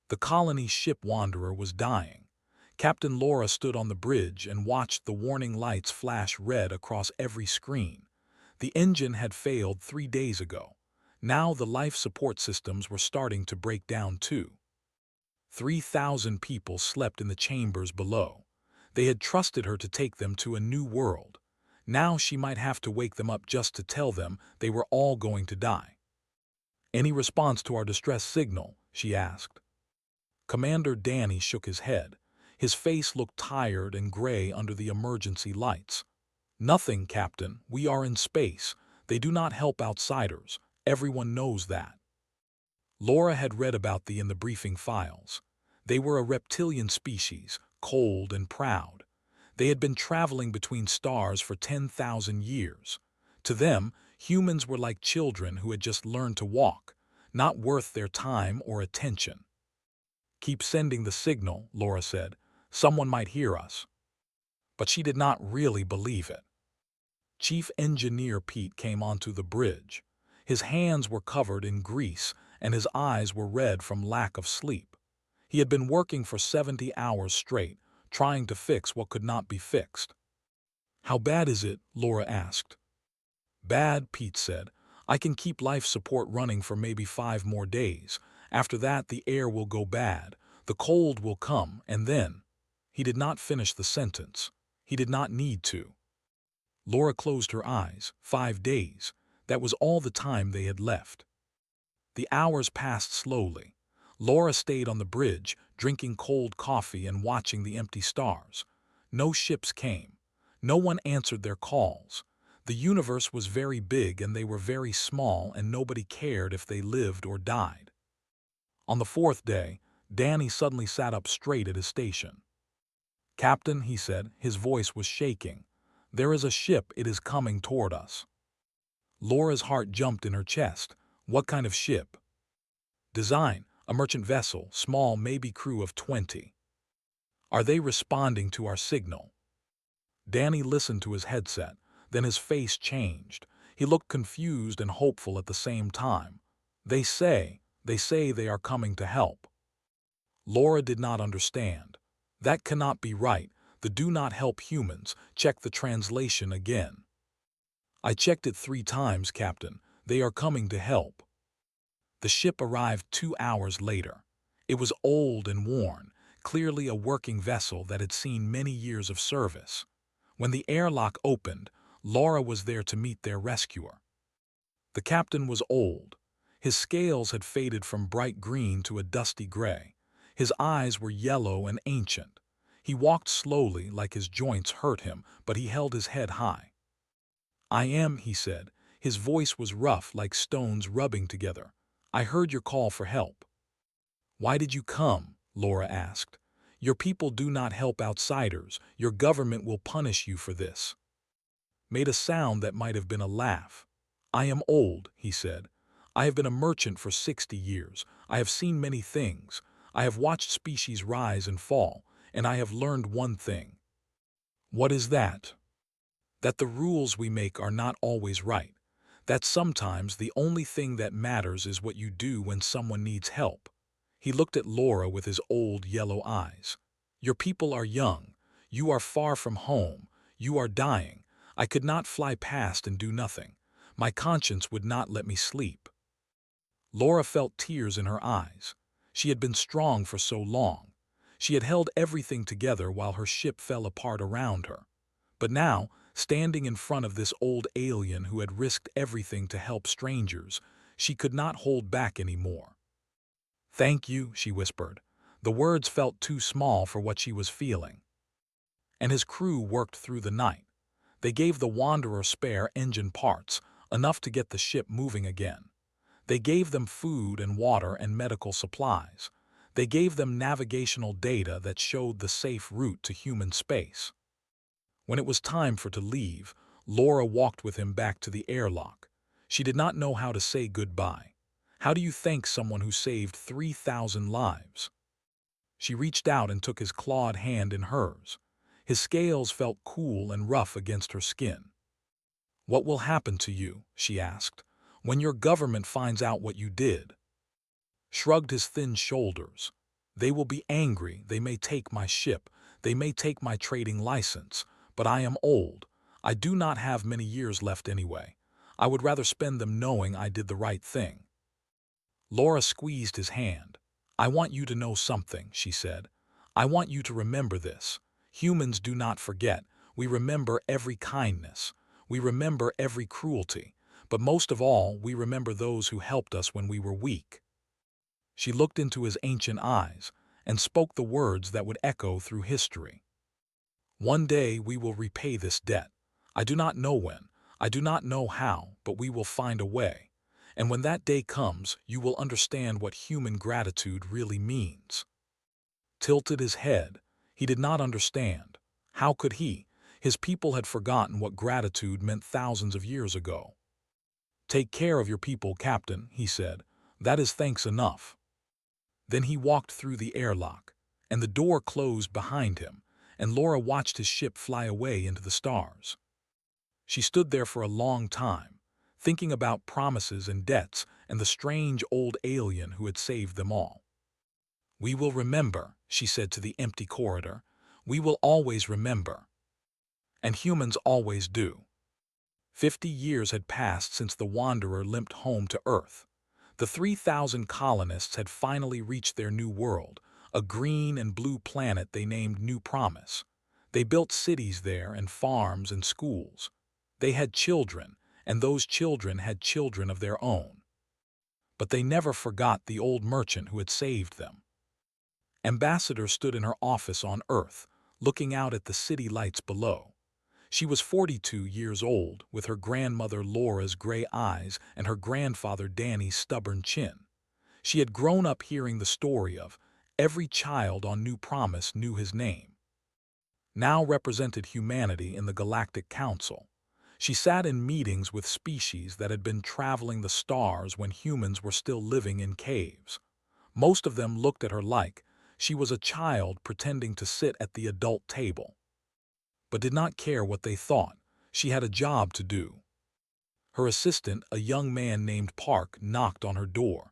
The colony ship Wanderer was dying. Captain Laura stood on the bridge and watched the warning lights flash red across every screen. The engine had failed 3 days ago. Now the life support systems were starting to break down too. 3,000 people slept in the chambers below. They had trusted her to take them to a new world. Now she might have to wake them up just to tell them they were all going to die. "Any response to our distress signal?" she asked. Commander Danny shook his head. His face looked tired and gray under the emergency lights. "Nothing, Captain. We are in space. They do not help outsiders. Everyone knows that." Laura had read about them in the briefing files. They were a reptilian species, cold and proud. They had been traveling between stars for 10,000 years. To them, humans were like children who had just learned to walk, not worth their time or attention. "Keep sending the signal," Laura said. "Someone might hear us." But she did not really believe it. Chief Engineer Pete came onto the bridge. His hands were covered in grease, and his eyes were red from lack of sleep. He had been working for 70 hours straight, trying to fix what could not be fixed. "How bad is it?" Laura asked. "Bad," Pete said. "I can keep life support running for maybe 5 more days. After that, the air will go bad, the cold will come, and then—" He did not finish the sentence. He did not need to. Laura closed her eyes. 5 days. That was all the time they had left. The hours passed slowly. Laura stayed on the bridge, drinking cold coffee and watching the empty stars. No ships came. No one answered their calls. The universe was very big and they were very small, and nobody cared if they lived or died. On the 4th day, Danny suddenly sat up straight at his station. "Captain," he said, his voice was shaking, "there is a ship. It is coming toward us." Laura's heart jumped in her chest. "What kind of ship?" "Design, a merchant vessel, small, maybe crew of 20. "Are they responding to our signal?" Danny listened to his headset. Then his face changed. He looked confused and hopeful at the same time. They say they are coming to help." Laura did not understand. "That cannot be right. The do not help humans. Check the translation again." "I checked it 3 times, Captain. They are coming to help." The ship arrived 2 hours later. It was old and worn, clearly a working vessel that had seen many years of service. When the airlock opened, Laura was there to meet their rescuer. The captain was old. His scales had faded from bright green to a dusty gray. His eyes were yellow and ancient. He walked slowly, like his joints hurt him, but he held his head high. "I am," he said. His voice was rough, like stones rubbing together. "I heard your call for help." "Why did you come?" Laura asked. "Your people do not help outsiders. Your government will punish you for this." Made a sound that might have been a laugh. "I am old," he said. "I have been a merchant for 60 years. I have seen many things. I have watched species rise and fall, and I have learned one thing." "What is that?" "That the rules we make are not always right. That sometimes the only thing that matters is what you do when someone needs help." He looked at Laura with his old yellow eyes. "Your people are young. You are far from home. You are dying. I could not fly past and do nothing. My conscience would not let me sleep." Laura felt tears in her eyes. She had been strong for so long. She had held everything together while her ship fell apart around her. But now, standing in front of this old alien who had risked everything to help strangers, she could not hold back anymore. "Thank you," she whispered. The words felt too small for what she was feeling. And his crew worked through the night. They gave the Wanderer spare engine parts, enough to get the ship moving again. They gave them food and water and medical supplies. They gave them navigational data that showed the safe route to human space. When it was time for to leave, Laura walked with him back to the airlock. She did not know how to say goodbye. How do you thank someone who saved 3,000 lives? She reached out and took his clawed hand in hers. His scales felt cool and rough against her skin. "What will happen to you," she asked, "when your government finds out what you did?" Shrugged his thin shoulders. They will be angry, they may take my ship, they may take my trading license, but I am old. I do not have many years left anyway. I would rather spend them knowing I did the right thing. Laura squeezed his hand. I want you to know something, she said. I want you to remember this. Humans do not forget. We remember every kindness. We remember every cruelty. But most of all, we remember those who helped us when we were weak. She looked into his ancient eyes and spoke the words that would echo through history. One day we will repay this debt. I do not know when, I do not know how, but we will find a way. And when that day comes, you will understand what human gratitude really means. Tilted his head. He did not understand. How could he? His people had forgotten what gratitude meant thousands of years ago. Take care of your people, Captain, he said. That is thanks enough. Then he walked through the airlock, and the door closed behind him, and Laura watched his ship fly away into the stars. She stood there for a long time, thinking about promises and debts and the strange old alien who had saved them all. We will remember, she said to the empty corridor. We will always remember. And humans always do. 50 years had passed since the Wanderer limped home to Earth. The 3,000 colonists had finally reached their new world, a green and blue planet they named New Promise. They built cities there and farms and schools. They had children, and those children had children of their own. But they never forgot the old merchant who had saved them. Ambassador stood in her office on Earth, looking out at the city lights below. She was 42 years old, with her grandmother Laura's gray eyes and her grandfather Danny's stubborn chin. She had grown up hearing the story of every child on New Promise knew his name. Now represented humanity in the Galactic Council. She sat in meetings with species that had been traveling the stars when humans were still living in caves. Most of them looked at her like she was a child pretending to sit at the adult table, but did not care what they thought. She had a job to do. Her assistant, a young man named Park, knocked on her door.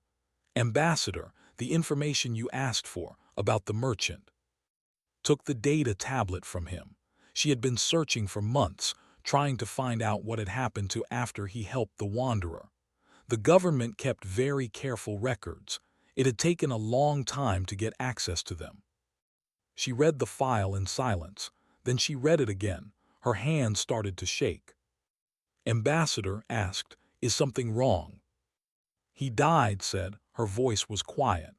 Ambassador, the information you asked for about the merchant. Took the data tablet from him. She had been searching for months, trying to find out what had happened to after he helped the Wanderer. The government kept very careful records. It had taken a long time to get access to them. She read the file in silence. Then she read it again. Her hand started to shake. Ambassador asked, "Is something wrong?" He died, said. Her voice was quiet.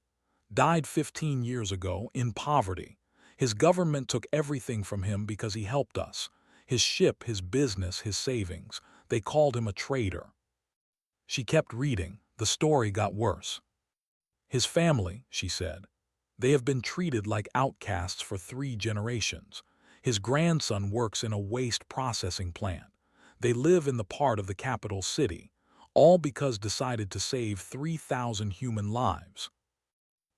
Died 15 years ago, in poverty. His government took everything from him because he helped us. His ship, his business, his savings. They called him a traitor. She kept reading. The story got worse. His family, she said. They have been treated like outcasts for 3 generations. His grandson works in a waste processing plant. They live in the part of the capital city, all because decided to save 3,000 human lives.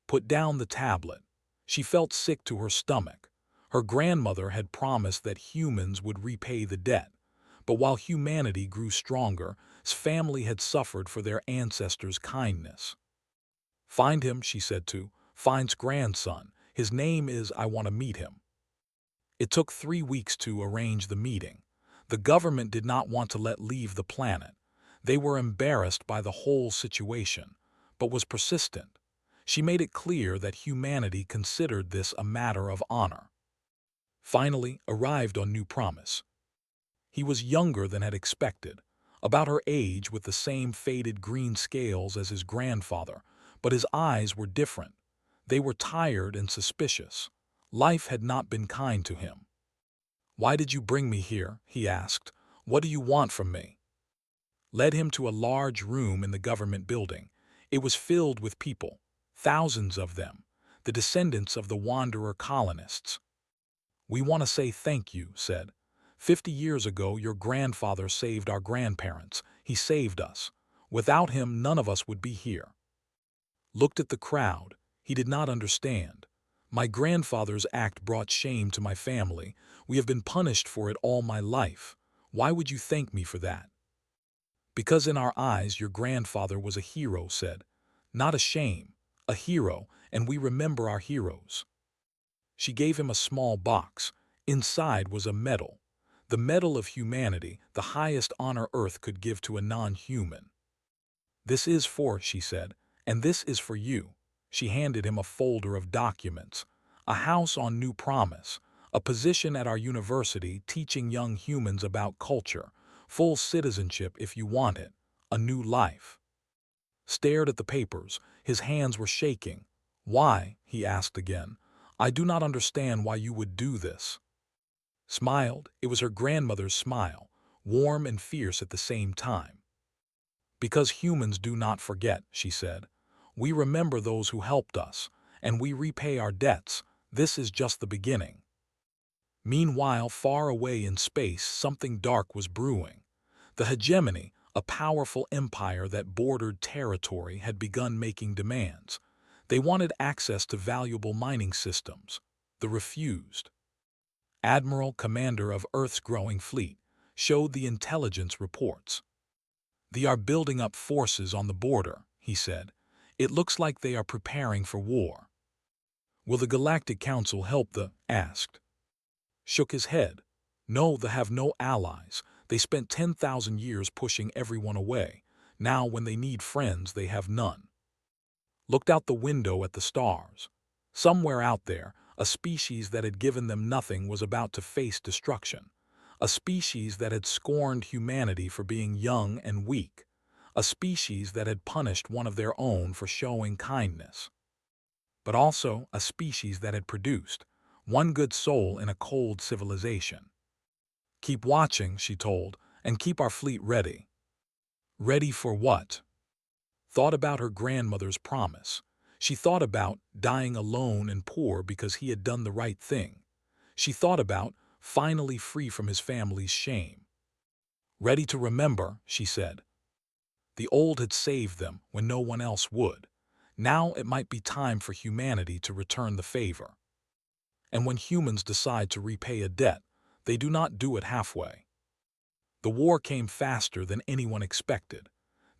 Put down the tablet. She felt sick to her stomach. Her grandmother had promised that humans would repay the debt. But while humanity grew stronger, his family had suffered for their ancestors' kindness. Find him, she said to Fine's grandson. His name is I want to meet him. It took 3 weeks to arrange the meeting. The government did not want to let leave the planet. They were embarrassed by the whole situation, but was persistent. She made it clear that humanity considered this a matter of honor. Finally arrived on New Promise. He was younger than had expected, about her age with the same faded green scales as his grandfather, but his eyes were different. They were tired and suspicious. Life had not been kind to him. "Why did you bring me here?" he asked. "What do you want from me?" Led him to a large room in the government building. It was filled with people, thousands of them, the descendants of the Wanderer colonists. "We want to say thank you," said. 50 years ago, your grandfather saved our grandparents. He saved us. Without him, none of us would be here." Looked at the crowd. He did not understand. "My grandfather's act brought shame to my family. We have been punished for it all my life. Why would you thank me for that?" "Because in our eyes your grandfather was a hero," said. "Not a shame, a hero, and we remember our heroes." She gave him a small box. Inside was a medal. The Medal of Humanity, the highest honor Earth could give to a non-human. "This is for," she said, "and this is for you." She handed him a folder of documents. "A house on New Promise, a position at our university teaching young humans about culture, full citizenship if you want it, a new life." Stared at the papers, his hands were shaking. "Why?" he asked again. "I do not understand why you would do this." Smiled. It was her grandmother's smile, warm and fierce at the same time. "Because humans do not forget," she said. "We remember those who helped us, and we repay our debts. This is just the beginning." Meanwhile, far away in space, something dark was brewing. The hegemony, a powerful empire that bordered territory, had begun making demands. They wanted access to valuable mining systems. The refused. Admiral, commander of Earth's growing fleet, showed the intelligence reports. "They are building up forces on the border," he said. "It looks like they are preparing for war." "Will the Galactic Council help asked. Shook his head. "No, they have no allies. They spent 10,000 years pushing everyone away. Now when they need friends, they have none." Looked out the window at the stars. Somewhere out there, a species that had given them nothing was about to face destruction. A species that had scorned humanity for being young and weak. A species that had punished one of their own for showing kindness. But also a species that had produced one good soul in a cold civilization. "Keep watching," she told, "and keep our fleet ready." Ready for what? Thought about her grandmother's promise. She thought about dying alone and poor because he had done the right thing. She thought about finally free from his family's shame. "Ready to remember," she said. The old had saved them when no one else would. Now it might be time for humanity to return the favor. And when humans decide to repay a debt, they do not do it halfway. The war came faster than anyone expected.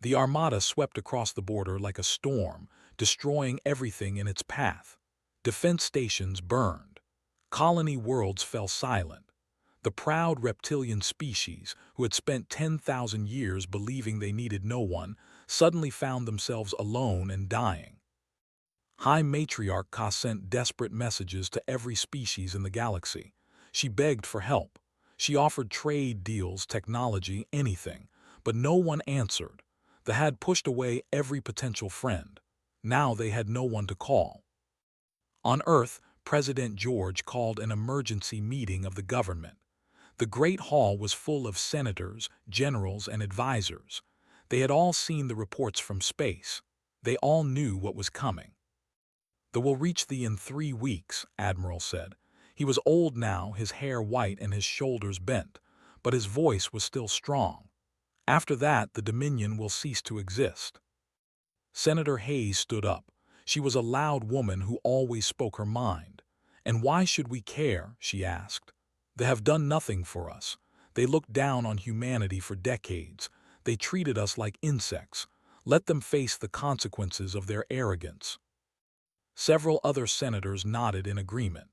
The Armada swept across the border like a storm, destroying everything in its path. Defense stations burned. Colony worlds fell silent. The proud reptilian species, who had spent 10,000 years believing they needed no one, suddenly found themselves alone and dying. High Matriarch Ka sent desperate messages to every species in the galaxy. She begged for help. She offered trade deals, technology, anything, but no one answered. They had pushed away every potential friend. Now they had no one to call. On Earth, President George called an emergency meeting of the government. The Great Hall was full of senators, generals, and advisors. They had all seen the reports from space. They all knew what was coming. "They will reach thee in 3 weeks," Admiral said. He was old now, his hair white and his shoulders bent, but his voice was still strong. "After that, the Dominion will cease to exist." Senator Hayes stood up. She was a loud woman who always spoke her mind. "And why should we care?" she asked. "They have done nothing for us. They looked down on humanity for decades. They treated us like insects. Let them face the consequences of their arrogance." Several other senators nodded in agreement.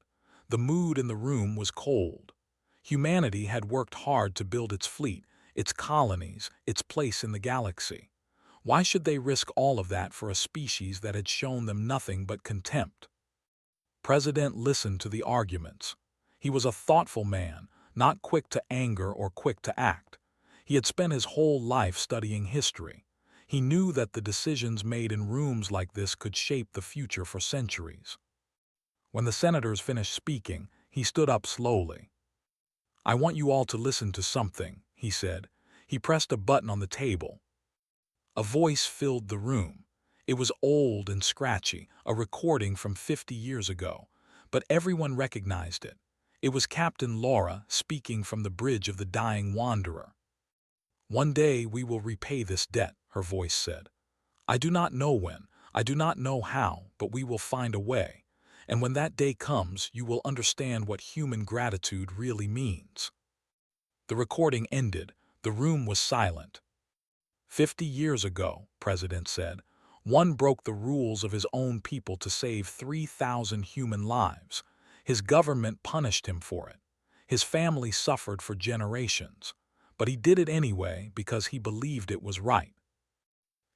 The mood in the room was cold. Humanity had worked hard to build its fleet, its colonies, its place in the galaxy. Why should they risk all of that for a species that had shown them nothing but contempt? President listened to the arguments. He was a thoughtful man, not quick to anger or quick to act. He had spent his whole life studying history. He knew that the decisions made in rooms like this could shape the future for centuries. When the senators finished speaking, he stood up slowly. "I want you all to listen to something," he said. He pressed a button on the table. A voice filled the room. It was old and scratchy, a recording from 50 years ago, but everyone recognized it. It was Captain Laura speaking from the bridge of the dying wanderer. "One day we will repay this debt," her voice said. "I do not know when, I do not know how, but we will find a way. And when that day comes, you will understand what human gratitude really means." The recording ended. The room was silent. 50 years ago," President said, One broke the rules of his own people to save 3,000 human lives. His government punished him for it. His family suffered for generations. But he did it anyway because he believed it was right.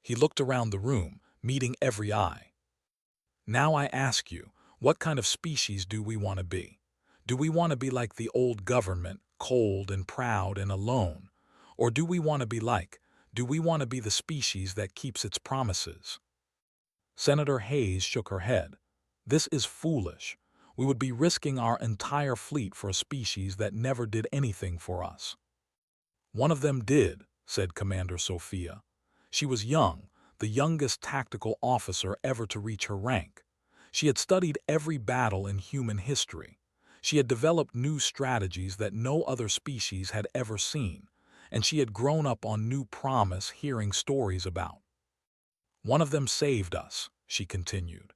He looked around the room, meeting every eye. Now I ask you, what kind of species do we want to be? Do we want to be like the old government, cold and proud and alone? Or do we want to be the species that keeps its promises? Senator Hayes shook her head. This is foolish. We would be risking our entire fleet for a species that never did anything for us. One of them did, said Commander Sophia. She was young, the youngest tactical officer ever to reach her rank. She had studied every battle in human history. She had developed new strategies that no other species had ever seen, and she had grown up on New Promise hearing stories about. One of them saved us, she continued.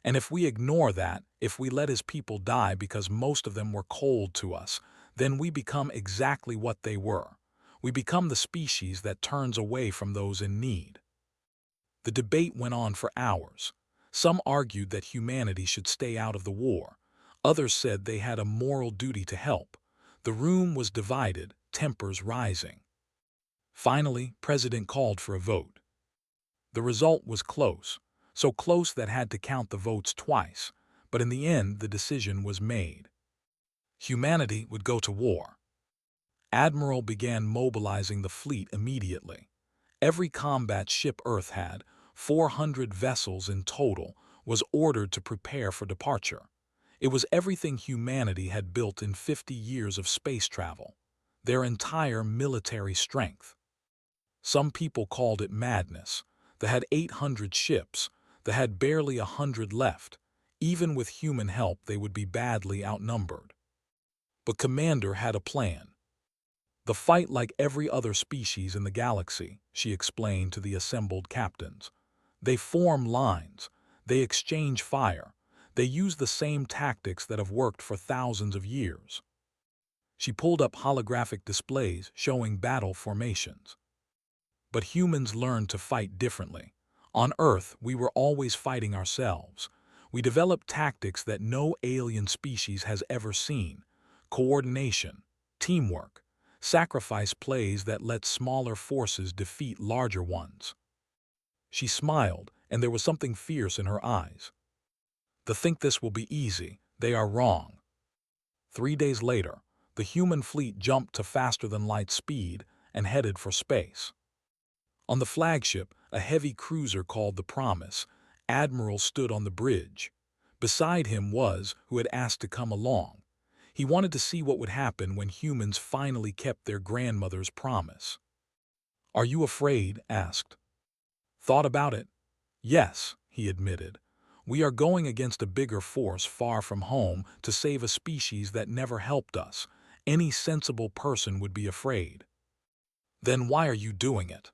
And if we ignore that, if we let his people die because most of them were cold to us, then we become exactly what they were. We become the species that turns away from those in need. The debate went on for hours. Some argued that humanity should stay out of the war. Others said they had a moral duty to help. The room was divided, tempers rising. Finally, President called for a vote. The result was close, so close that had to count the votes twice, but in the end the decision was made. Humanity would go to war. Admiral began mobilizing the fleet immediately. Every combat ship Earth had, 400 vessels in total, was ordered to prepare for departure. It was everything humanity had built in 50 years of space travel, their entire military strength. Some people called it madness. They had 800 ships. They had barely 100 left. Even with human help, they would be badly outnumbered. But Commander had a plan. The fight like every other species in the galaxy, she explained to the assembled captains. They form lines. They exchange fire. They use the same tactics that have worked for thousands of years. She pulled up holographic displays showing battle formations. But humans learned to fight differently. On Earth, we were always fighting ourselves. We developed tactics that no alien species has ever seen. Coordination, teamwork, sacrifice plays that let smaller forces defeat larger ones. She smiled, and there was something fierce in her eyes. They think this will be easy. They are wrong. 3 days later, the human fleet jumped to faster-than-light speed and headed for space. On the flagship, a heavy cruiser called the Promise, Admiral stood on the bridge. Beside him was who had asked to come along. He wanted to see what would happen when humans finally kept their grandmother's promise. "Are you afraid?" asked. "Thought about it?" "Yes," he admitted. "We are going against a bigger force far from home to save a species that never helped us. Any sensible person would be afraid." "Then why are you doing it?"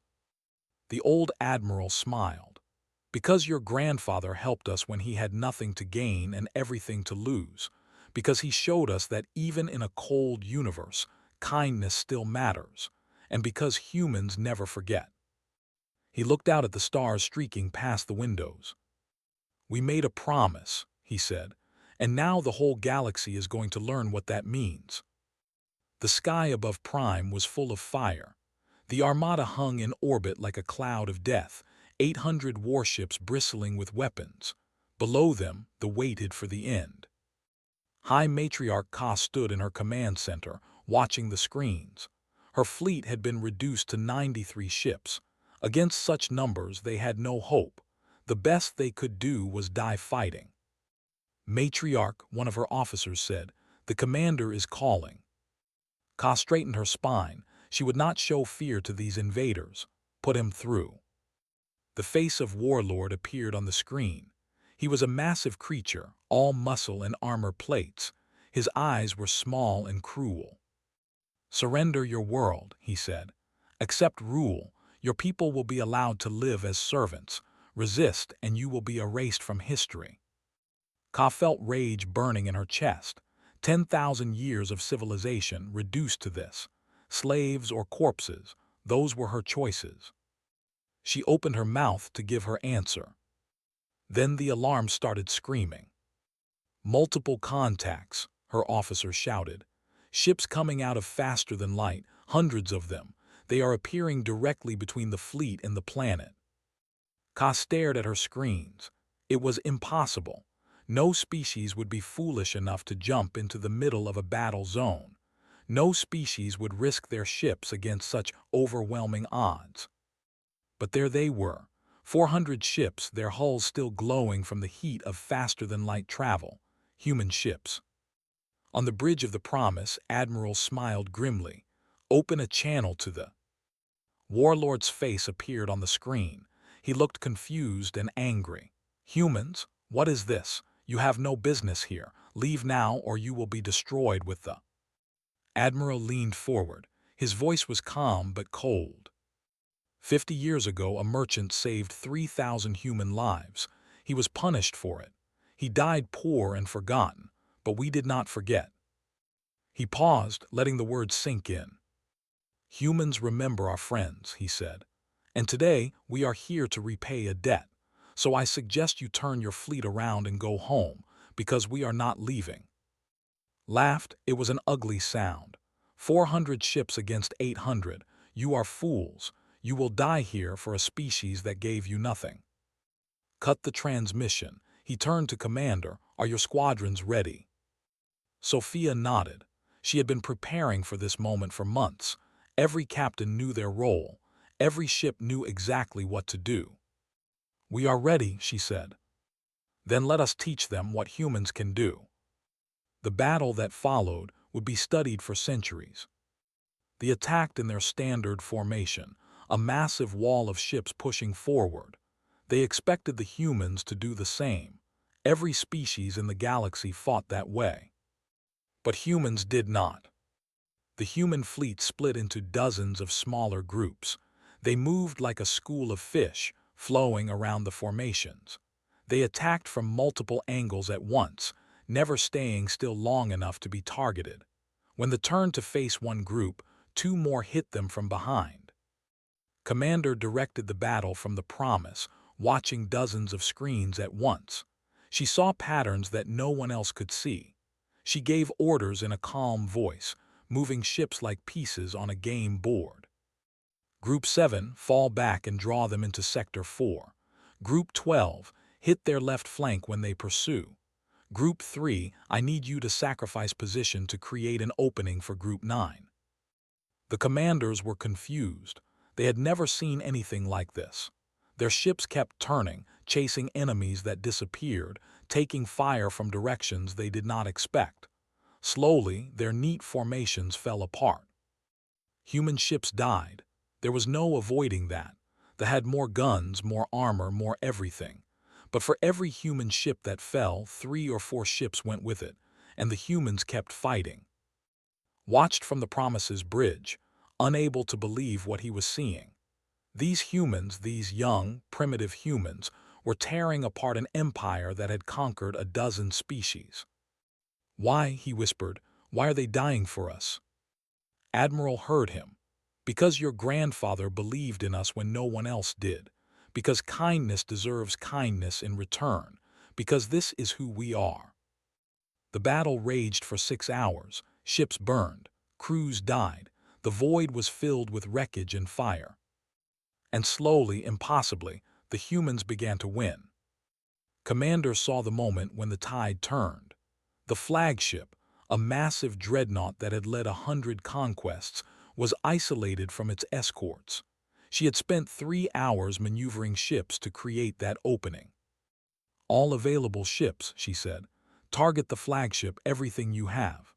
The old admiral smiled. "Because your grandfather helped us when he had nothing to gain and everything to lose. Because he showed us that even in a cold universe, kindness still matters. And because humans never forget." He looked out at the stars streaking past the windows. "We made a promise," he said, "and now the whole galaxy is going to learn what that means." The sky above Prime was full of fire. The Armada hung in orbit like a cloud of death, 800 warships bristling with weapons. Below them, they waited for the end. High Matriarch Ka stood in her command center, watching the screens. Her fleet had been reduced to 93 ships. Against such numbers, they had no hope. The best they could do was die fighting. "Matriarch," one of her officers said, "the commander is calling." Ka straightened her spine. She would not show fear to these invaders. Put him through. The face of Warlord appeared on the screen. He was a massive creature, all muscle and armor plates. His eyes were small and cruel. "Surrender your world," he said. "Accept rule. Your people will be allowed to live as servants. Resist, and you will be erased from history." Ka felt rage burning in her chest. 10,000 years of civilization reduced to this. Slaves or corpses, those were her choices. She opened her mouth to give her answer. Then the alarm started screaming. "Multiple contacts," her officer shouted. "Ships coming out of faster than light, hundreds of them. They are appearing directly between the fleet and the planet." Ka stared at her screens. It was impossible. No species would be foolish enough to jump into the middle of a battle zone. No species would risk their ships against such overwhelming odds. But there they were, 400 ships, their hulls still glowing from the heat of faster-than-light travel, human ships. On the bridge of the Promise, Admiral smiled grimly. "Open a channel to the—" Warlord's face appeared on the screen. He looked confused and angry. "Humans, what is this? You have no business here. Leave now or you will be destroyed with the—" Admiral leaned forward. His voice was calm but cold. 50 years ago, a merchant saved 3,000 human lives. He was punished for it. He died poor and forgotten, but we did not forget. He paused, letting the words sink in. "Humans remember our friends," he said. "And today, we are here to repay a debt. So I suggest you turn your fleet around and go home, because we are not leaving." Laughed. It was an ugly sound. 400 ships against 800. "You are fools. You will die here for a species that gave you nothing." Cut the transmission. He turned to Commander. "Are your squadrons ready?" Sophia nodded. She had been preparing for this moment for months. Every captain knew their role. Every ship knew exactly what to do. "We are ready," she said. "Then let us teach them what humans can do." The battle that followed would be studied for centuries. They attacked in their standard formation, a massive wall of ships pushing forward. They expected the humans to do the same. Every species in the galaxy fought that way. But humans did not. The human fleet split into dozens of smaller groups. They moved like a school of fish, flowing around the formations. They attacked from multiple angles at once, never staying still long enough to be targeted. When they turned to face one group, two more hit them from behind. Commander directed the battle from the Promise, watching dozens of screens at once. She saw patterns that no one else could see. She gave orders in a calm voice, moving ships like pieces on a game board. Group 7, fall back and draw them into Sector 4. Group 12, hit their left flank when they pursue. Group 3, I need you to sacrifice position to create an opening for Group 9. The commanders were confused. They had never seen anything like this. Their ships kept turning, chasing enemies that disappeared, taking fire from directions they did not expect. Slowly, their neat formations fell apart. Human ships died. There was no avoiding that. They had more guns, more armor, more everything. But for every human ship that fell, 3 or 4 ships went with it, and the humans kept fighting. Watched from the Promise's bridge, unable to believe what he was seeing. These humans, these young, primitive humans, were tearing apart an empire that had conquered a dozen species. "Why," he whispered, "why are they dying for us?" Admiral heard him. "Because your grandfather believed in us when no one else did. Because kindness deserves kindness in return. Because this is who we are." The battle raged for 6 hours. Ships burned. Crews died. The void was filled with wreckage and fire. And slowly, impossibly, the humans began to win. Commander saw the moment when the tide turned. The flagship, a massive dreadnought that had led 100 conquests, was isolated from its escorts. She had spent 3 hours maneuvering ships to create that opening. "All available ships," she said. "Target the flagship, everything you have."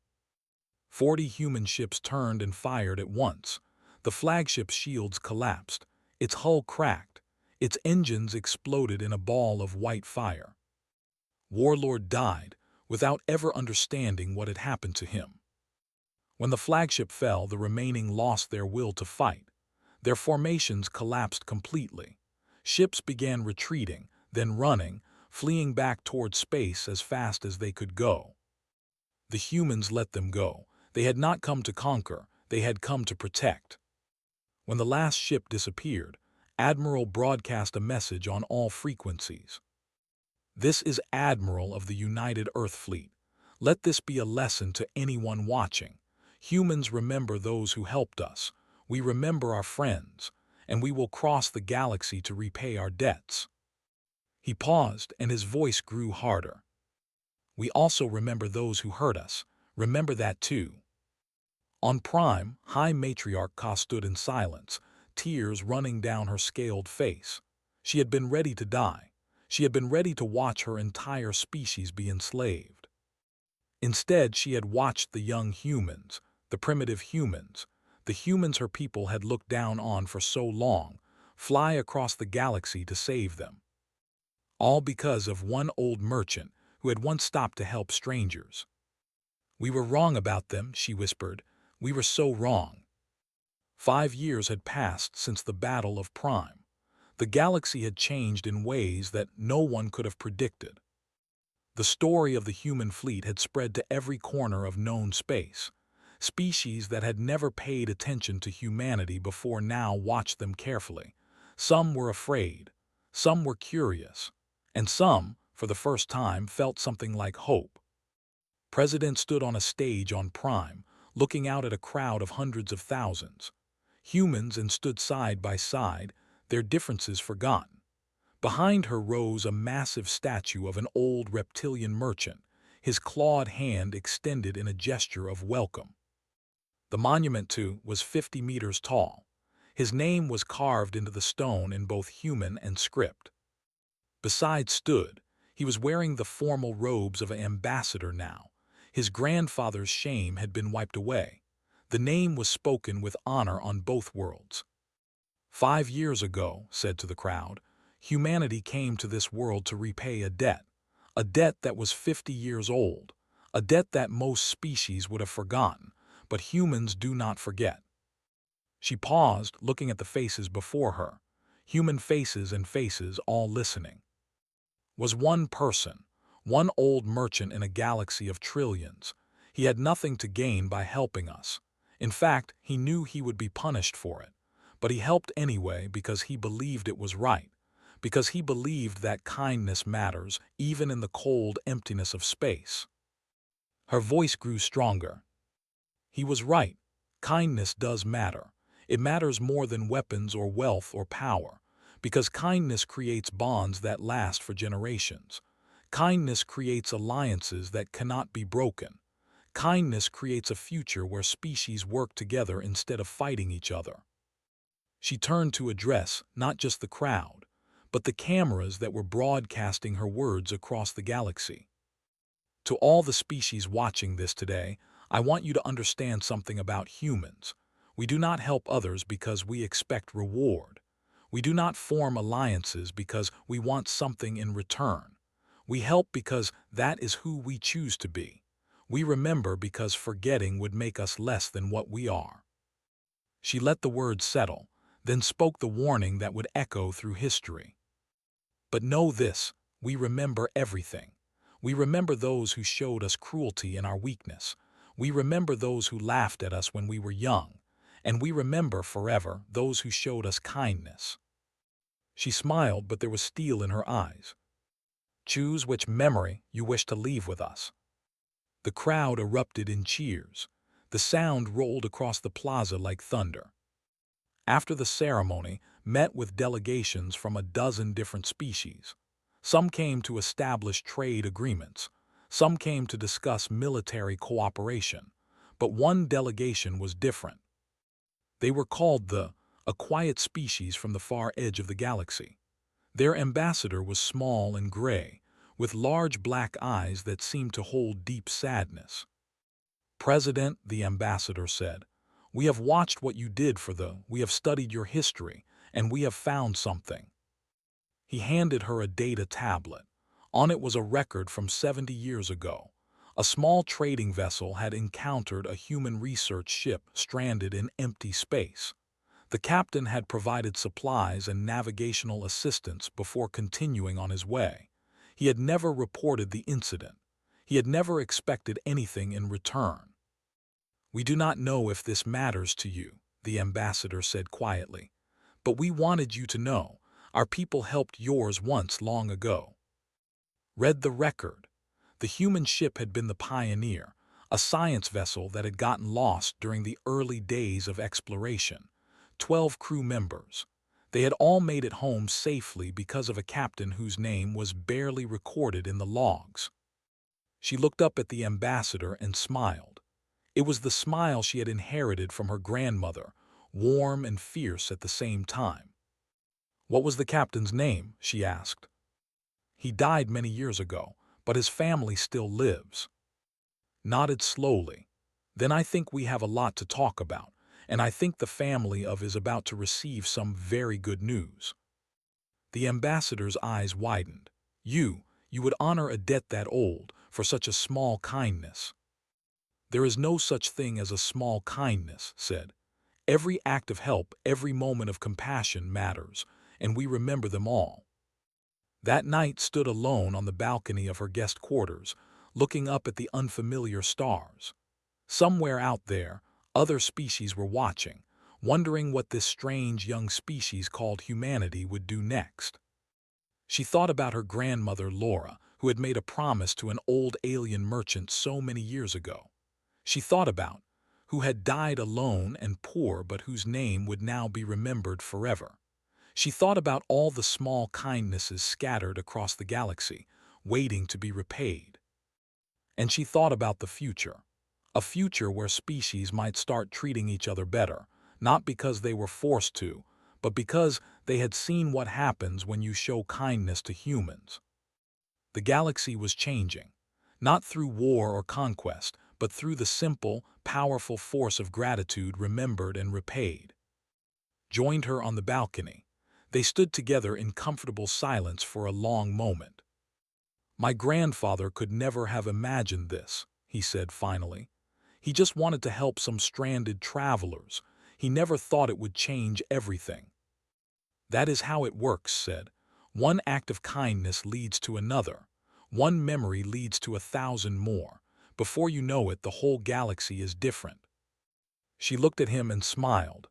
40 human ships turned and fired at once. The flagship's shields collapsed. Its hull cracked. Its engines exploded in a ball of white fire. Warlord died, without ever understanding what had happened to him. When the flagship fell, the remaining lost their will to fight. Their formations collapsed completely. Ships began retreating, then running, fleeing back toward space as fast as they could go. The humans let them go. They had not come to conquer, they had come to protect. When the last ship disappeared, Admiral broadcast a message on all frequencies. This is Admiral of the United Earth Fleet. Let this be a lesson to anyone watching. Humans remember those who helped us. We remember our friends, and we will cross the galaxy to repay our debts. He paused, and his voice grew harder. We also remember those who hurt us. Remember that too. On Prime, High Matriarch Ka stood in silence, tears running down her scaled face. She had been ready to die. She had been ready to watch her entire species be enslaved. Instead, she had watched the young humans, the primitive humans, the humans her people had looked down on for so long, fly across the galaxy to save them. All because of one old merchant who had once stopped to help strangers. "We were wrong about them," she whispered. "We were so wrong." 5 years had passed since the Battle of Prime. The galaxy had changed in ways that no one could have predicted. The story of the human fleet had spread to every corner of known space. Species that had never paid attention to humanity before now watched them carefully. Some were afraid, some were curious, and some, for the first time, felt something like hope. President stood on a stage on Prime, looking out at a crowd of hundreds of thousands. Humans and stood side by side, their differences forgotten. Behind her rose a massive statue of an old reptilian merchant, his clawed hand extended in a gesture of welcome. The monument, too, was 50 meters tall. His name was carved into the stone in both human and script. Beside stood, he was wearing the formal robes of an ambassador now. His grandfather's shame had been wiped away. The name was spoken with honor on both worlds. 5 years ago, said to the crowd, humanity came to this world to repay a debt that was 50 years old, a debt that most species would have forgotten, but humans do not forget. She paused, looking at the faces before her, human faces and faces all listening. Was one person, one old merchant in a galaxy of trillions. He had nothing to gain by helping us. In fact, he knew he would be punished for it. But he helped anyway because he believed it was right, because he believed that kindness matters even in the cold emptiness of space. Her voice grew stronger. He was right. Kindness does matter. It matters more than weapons or wealth or power, because kindness creates bonds that last for generations. Kindness creates alliances that cannot be broken. Kindness creates a future where species work together instead of fighting each other. She turned to address not just the crowd, but the cameras that were broadcasting her words across the galaxy. To all the species watching this today, I want you to understand something about humans. We do not help others because we expect reward. We do not form alliances because we want something in return. We help because that is who we choose to be. We remember because forgetting would make us less than what we are. She let the words settle, then spoke the warning that would echo through history. But know this, we remember everything. We remember those who showed us cruelty in our weakness. We remember those who laughed at us when we were young. And we remember forever those who showed us kindness. She smiled, but there was steel in her eyes. Choose which memory you wish to leave with us. The crowd erupted in cheers. The sound rolled across the plaza like thunder. After the ceremony, met with delegations from a dozen different species. Some came to establish trade agreements. Some came to discuss military cooperation. But one delegation was different. They were called a quiet species from the far edge of the galaxy. Their ambassador was small and gray, with large black eyes that seemed to hold deep sadness. "President," the ambassador said, "we have watched what you did we have studied your history, and we have found something." He handed her a data tablet. On it was a record from 70 years ago. A small trading vessel had encountered a human research ship stranded in empty space. The captain had provided supplies and navigational assistance before continuing on his way. He had never reported the incident. He had never expected anything in return. "We do not know if this matters to you," the ambassador said quietly, But we wanted you to know. Our people helped yours once long ago. Read the record. The human ship had been the Pioneer, a science vessel that had gotten lost during the early days of exploration. 12 crew members. They had all made it home safely because of a captain whose name was barely recorded in the logs. She looked up at the ambassador and smiled. It was the smile she had inherited from her grandmother, warm and fierce at the same time. "What was the captain's name?" she asked. "He died many years ago, but his family still lives." Nodded slowly. "Then I think we have a lot to talk about, and I think the family of is about to receive some very good news." The ambassador's eyes widened. You would honor a debt that old for such a small kindness." "There is no such thing as a small kindness," said. "Every act of help, every moment of compassion matters, and we remember them all." That night stood alone on the balcony of her guest quarters, looking up at the unfamiliar stars. Somewhere out there, other species were watching, wondering what this strange young species called humanity would do next. She thought about her grandmother Laura, who had made a promise to an old alien merchant so many years ago. She thought about who had died alone and poor but whose name would now be remembered forever. She thought about all the small kindnesses scattered across the galaxy, waiting to be repaid. And she thought about the future, a future where species might start treating each other better, not because they were forced to, but because they had seen what happens when you show kindness to humans. The galaxy was changing, not through war or conquest, but through the simple, powerful force of gratitude remembered and repaid. Joined her on the balcony. They stood together in comfortable silence for a long moment. "My grandfather could never have imagined this," he said finally. "He just wanted to help some stranded travelers. He never thought it would change everything." "That is how it works," said. "One act of kindness leads to another. One memory leads to 1,000 more. Before you know it, the whole galaxy is different." She looked at him and smiled.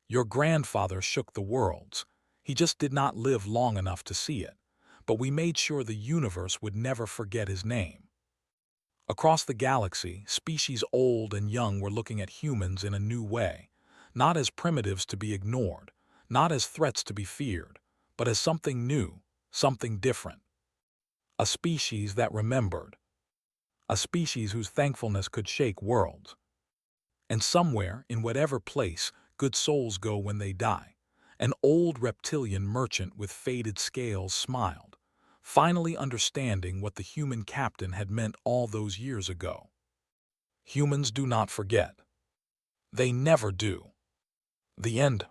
"Your grandfather shook the worlds. He just did not live long enough to see it. But we made sure the universe would never forget his name." Across the galaxy, species old and young were looking at humans in a new way, not as primitives to be ignored, not as threats to be feared, but as something new, something different. A species that remembered. A species whose thankfulness could shake worlds. And somewhere, in whatever place, good souls go when they die, an old reptilian merchant with faded scales smiled, finally understanding what the human captain had meant all those years ago. Humans do not forget. They never do. The end.